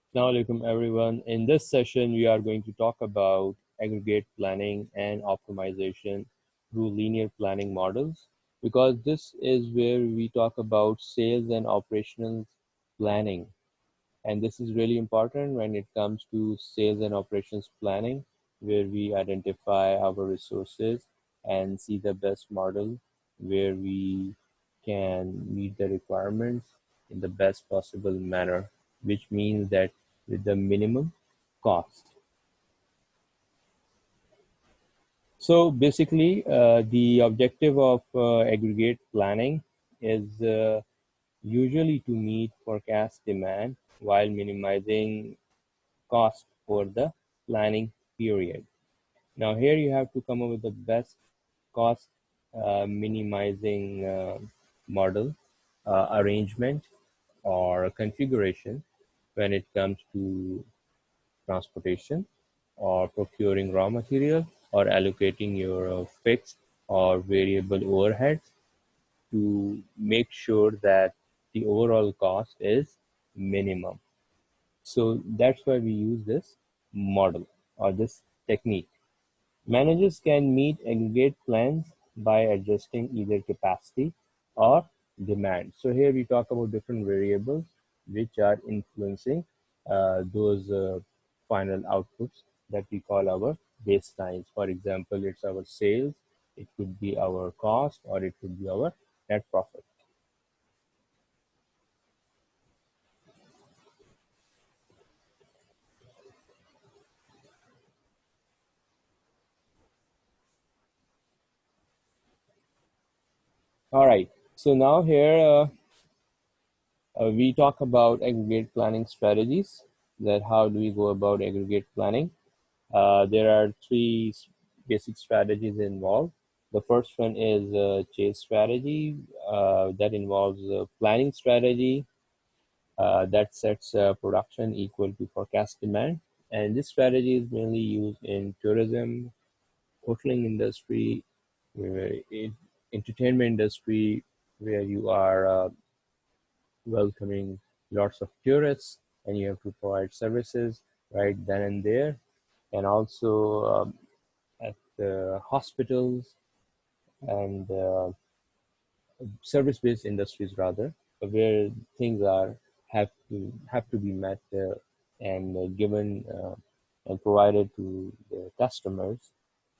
Assalamu alaikum everyone. In this session, we are going to talk about aggregate planning and optimization through linear planning models because this is where we talk about sales and operational planning. And this is really important when it comes to sales and operations planning, where we identify our resources and see the best model where we can meet the requirements in the best possible manner, which means that with the minimum cost. So basically, the objective of aggregate planning is usually to meet forecast demand while minimizing cost for the planning period. Now here you have to come up with the best cost minimizing model arrangement or configuration when it comes to transportation or procuring raw material or allocating your fixed or variable overheads to make sure that the overall cost is minimum. So that's why we use this model or this technique. Managers can meet aggregate plans by adjusting either capacity or demand. So here we talk about different variables which are influencing those final outputs that we call our baselines. For example, it's our sales, it could be our cost, or it could be our net profit. All right. So now here we talk about aggregate planning strategies. That how do we go about aggregate planning? There are three basic strategies involved. The first one is chase strategy that involves planning strategy that sets production equal to forecast demand. And this strategy is mainly used in tourism, hoteling industry, in entertainment industry, where you are welcoming lots of tourists and you have to provide services right then and there. And also at the hospitals and service-based industries rather, where things are have to be met and given and provided to the customers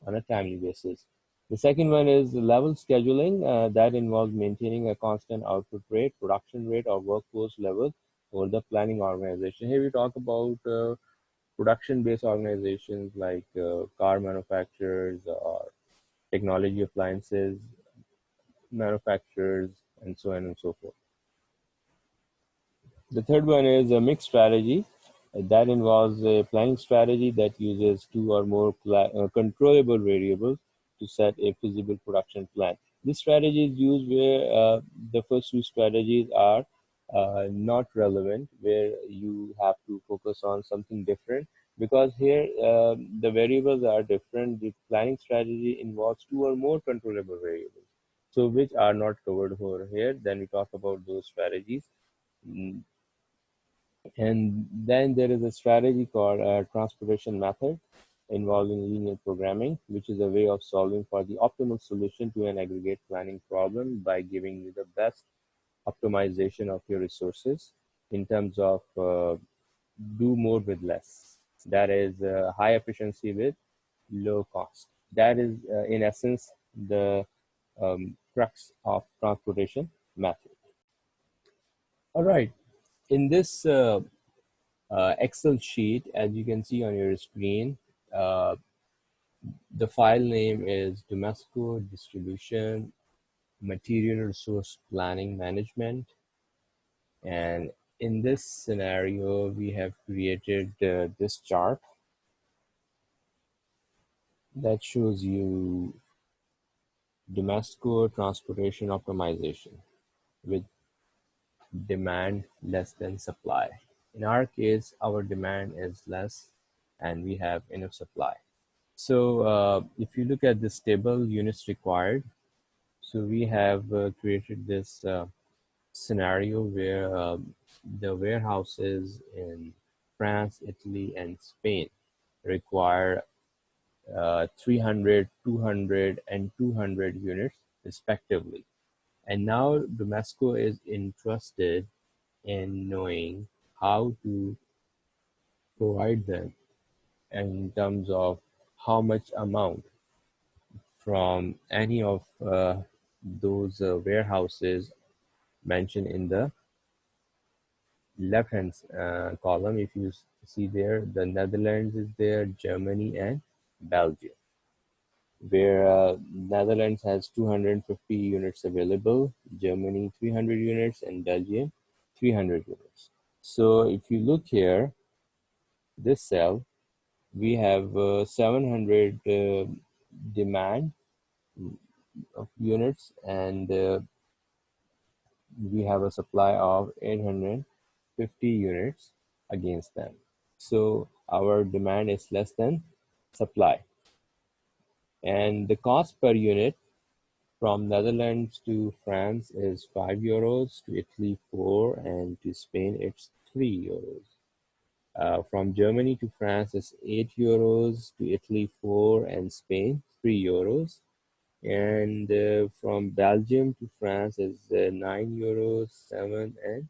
on a timely basis. The second one is level scheduling that involves maintaining a constant output rate, production rate, or workforce level for the planning organization. Here we talk about production-based organizations like car manufacturers or technology appliances manufacturers, and so on and so forth. The third one is a mixed strategy. That involves a planning strategy that uses two or more controllable variables to set a feasible production plan. This strategy is used where the first two strategies are not relevant, where you have to focus on something different because here the variables are different. The planning strategy involves two or more controllable variables, so which are not covered over here. Then we talk about those strategies. Mm, and then there is a strategy called transportation method involving linear programming, which is a way of solving for the optimal solution to an aggregate planning problem by giving you the best optimization of your resources in terms of do more with less. That is high efficiency with low cost. That is, in essence, the crux of transportation method. All right. In this Excel sheet, as you can see on your screen, uh, the file name is Domesco Distribution Material Resource Planning Management. And in this scenario, we have created this chart that shows you Domesco transportation optimization with demand less than supply. In our case, our demand is less and we have enough supply. So if you look at this table, units required, so we have created this scenario where the warehouses in France, Italy, and Spain require 300, 200, and 200 units respectively. And now Domesco is interested in knowing how to provide them in terms of how much amount from any of those warehouses mentioned in the left hand column. If you see there, the Netherlands is there, Germany, and Belgium, where Netherlands has 250 units available, Germany 300 units, and Belgium 300 units. So if you look here, this cell, we have 700 demand of units, and we have a supply of 850 units against them. So our demand is less than supply. And the cost per unit from Netherlands to France is 5 euros, to Italy 4, and to Spain it's 3 euros. From Germany to France is 8 euros, to Italy 4, and Spain 3 euros. And from Belgium to France is 9 euros, 7, and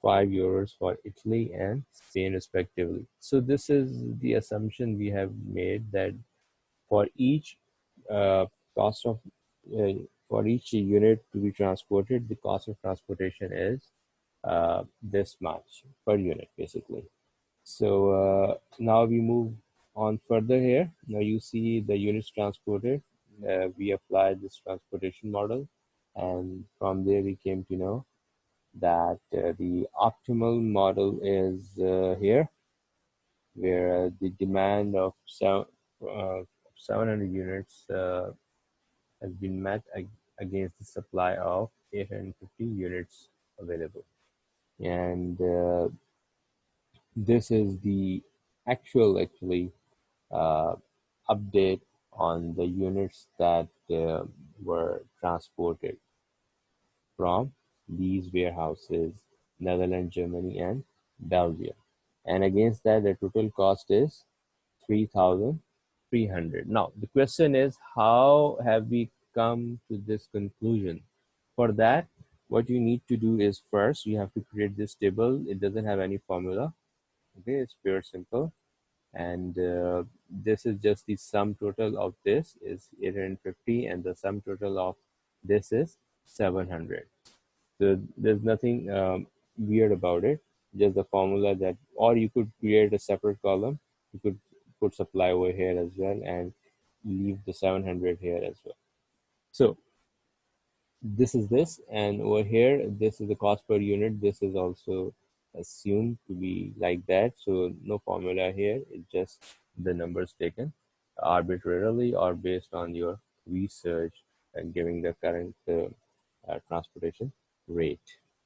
5 euros for Italy and Spain respectively. So this is the assumption we have made, that for each cost of for each unit to be transported, the cost of transportation is this much per unit basically. So now we move on further here. Now you see the units transported. We applied this transportation model, and from there we came to know that the optimal model is here, where the demand of 700 units has been met against the supply of 850 units available. And this is the actually uh, update on the units that were transported from these warehouses, Netherlands, Germany, and Belgium. And against that, the total cost is 3,300. Now, the question is, how have we come to this conclusion? For that, what you need to do is, first, you have to create this table. It doesn't have any formula. Okay, it's pure simple. And this is just the sum total of this is 850, and the sum total of this is 700. So there's nothing weird about it, just the formula that, or you could create a separate column. You could put supply over here as well and leave the 700 here as well. So this is this, and over here, this is the cost per unit. This is also assumed to be like that. So no formula here, it's just the numbers taken arbitrarily or based on your research and giving the current transportation rate.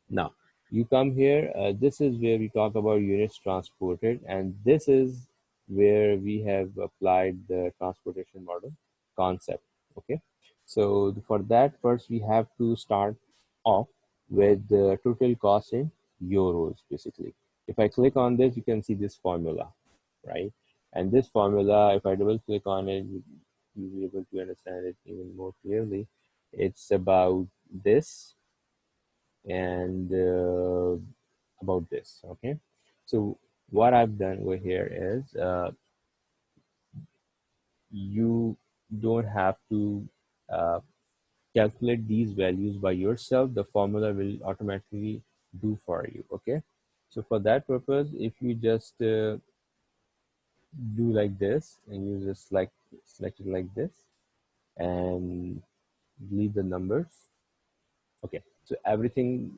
Now, you come here, this is where we talk about units transported, and this is where we have applied the transportation model concept. Okay, so for that, first we have to start off with the total cost in euros, basically. If I click on this, you can see this formula, right? And this formula, if I double click on it, you'll be able to understand it even more clearly. It's about this and about this, okay? So what I've done over here is you don't have to calculate these values by yourself. The formula will automatically do for you, okay? So for that purpose, if you just do like this, and you just select it like this and leave the numbers, okay, so everything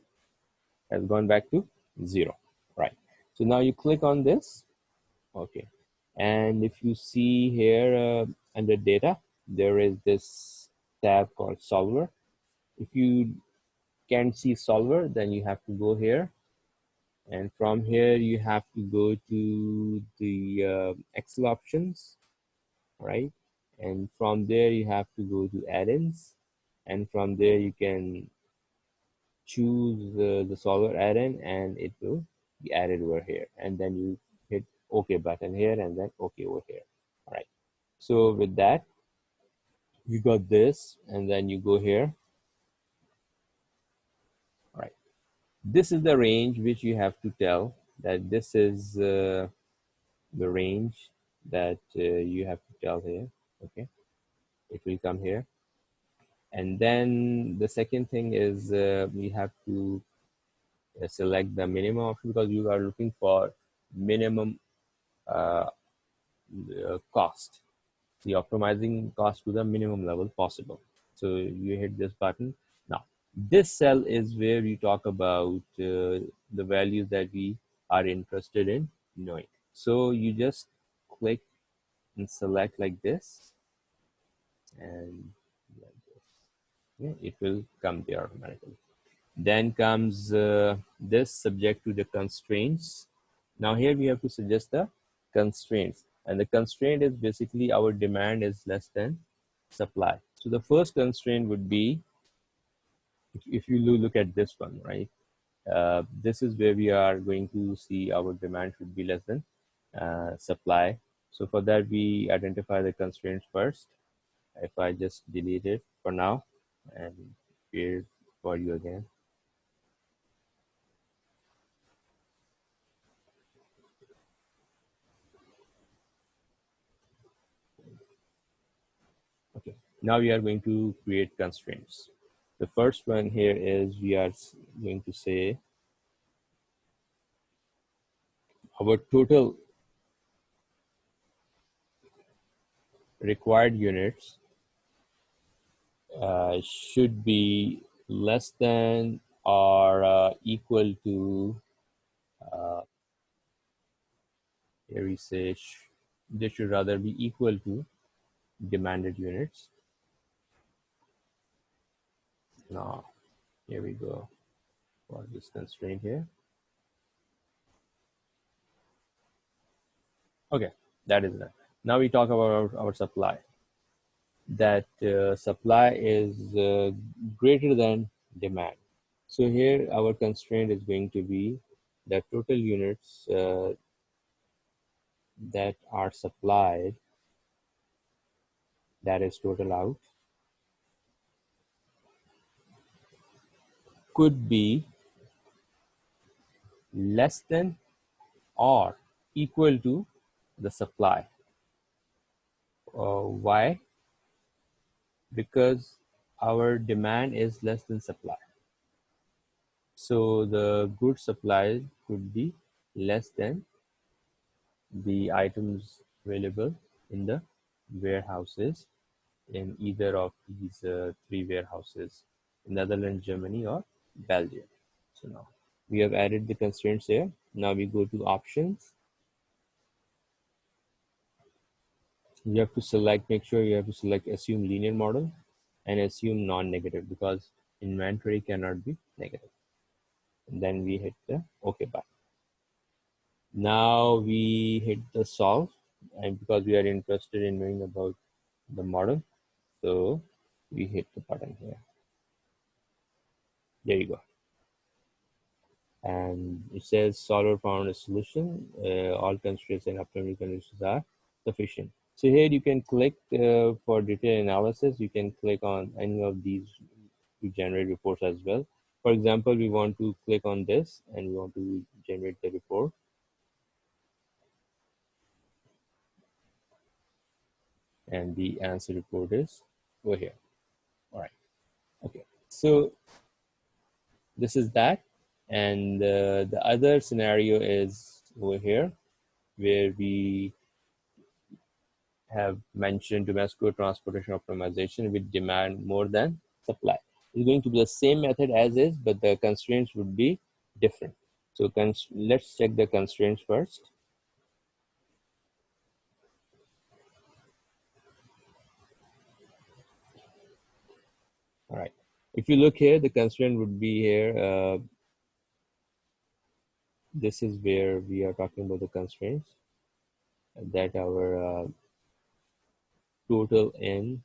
has gone back to 0, right? So now you click on this, okay, and if you see here under data, there is this tab called solver. If you can't see solver, then you have to go here, and from here you have to go to the Excel options, right? And from there you have to go to add-ins, and from there you can choose the solver add-in, and it will be added over here, and then you hit OK button here and then OK over here. All right. So with that, you got this, and then you go here. All right. This is the range which you have to tell that this is the range that you have to tell here. Okay. It will come here. And then the second thing is we have to select the minimum option because you are looking for minimum uh, cost, the optimizing cost to the minimum level possible. So you hit this button. Now, this cell is where you talk about the values that we are interested in knowing. So you just click and select like this, and yeah, it will come there automatically. Then comes this subject to the constraints. Now here we have to suggest the constraints, and the constraint is basically our demand is less than supply. So the first constraint would be, if you look at this one, right? This is where we are going to see our demand should be less than supply. So for that, we identify the constraints first. If I just delete it for now and here for you again. Okay, now we are going to create constraints. The first one here is we are going to say our total required units should be less than or equal to, uh, here we say they should rather be equal to demanded units. Now, here we go for this constraint here. Okay, that is that. Now we talk about our supply. That supply is greater than demand. So here our constraint is going to be the total units that are supplied, that is total out, could be less than or equal to the supply. Why? Because our demand is less than supply. So the good supply could be less than the items available in the warehouses in either of these three warehouses, Netherlands, Germany, or Belgium. So now we have added the constraints here. Now we go to options. You have to select, make sure you have to select assume linear model and assume non-negative because inventory cannot be negative. And then we hit the OK button. Now we hit the solve, and because we are interested in knowing about the model, so we hit the button here. There you go. And it says solver found a solution. All constraints and optimal conditions are sufficient. So here you can click for detailed analysis. You can click on any of these to generate reports as well. For example, we want to click on this and we want to generate the report. And the answer report is over here. All right. Okay. So this is that. And the other scenario is over here where we have mentioned domestic transportation optimization with demand more than supply. It's going to be the same method as is, but the constraints would be different. So let's check the constraints first. All right. If you look here, the constraint would be here. This is where we are talking about the constraints that our total N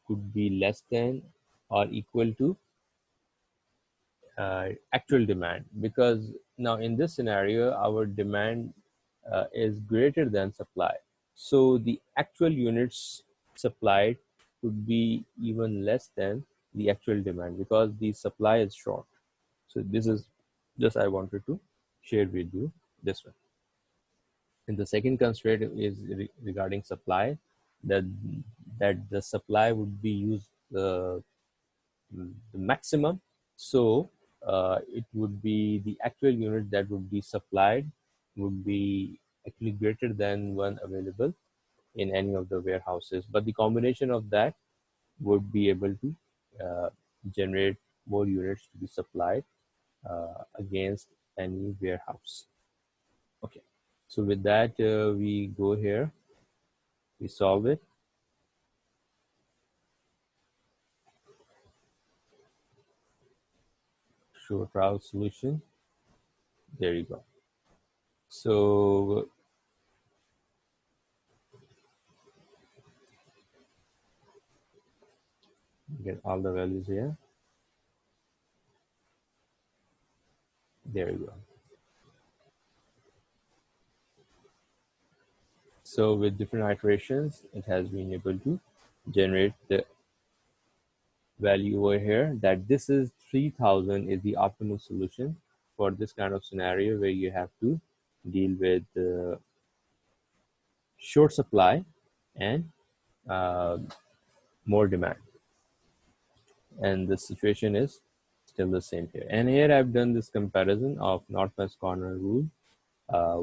could be less than or equal to actual demand, because now in this scenario our demand is greater than supply, so the actual units supplied could be even less than the actual demand because the supply is short. So this is just I wanted to share with you this one. And the second constraint is regarding supply, that the supply would be used the maximum. So it would be the actual unit that would be supplied would be actually greater than one available in any of the warehouses. But the combination of that would be able to uh, generate more units to be supplied against any warehouse. Okay. So with that, we go here, we solve it, show trial solution. There you go. So get all the values here. There you go. So with different iterations, it has been able to generate the value over here that this is 3000 is the optimal solution for this kind of scenario where you have to deal with short supply and uh, more demand. And the situation is still the same here. And here I've done this comparison of northwest corner rule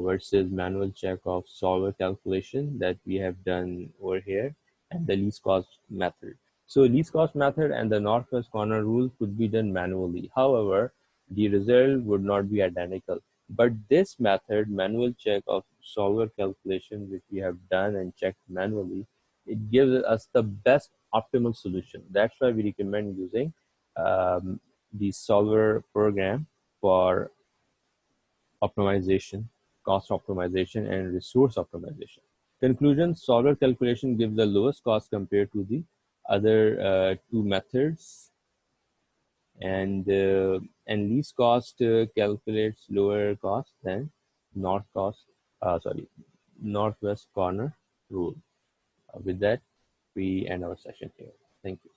versus manual check of solver calculation that we have done over here, and the least cost method. So least cost method and the northwest corner rule could be done manually. However, the result would not be identical. But this method, manual check of solver calculation, which we have done and checked manually, it gives us the best optimal solution. That's why we recommend using the solver program for optimization, cost optimization, and resource optimization. Conclusion, solver calculation gives the lowest cost compared to the other two methods, and least cost calculates lower cost than north cost, northwest corner rule. With that, we end our session here. Thank you.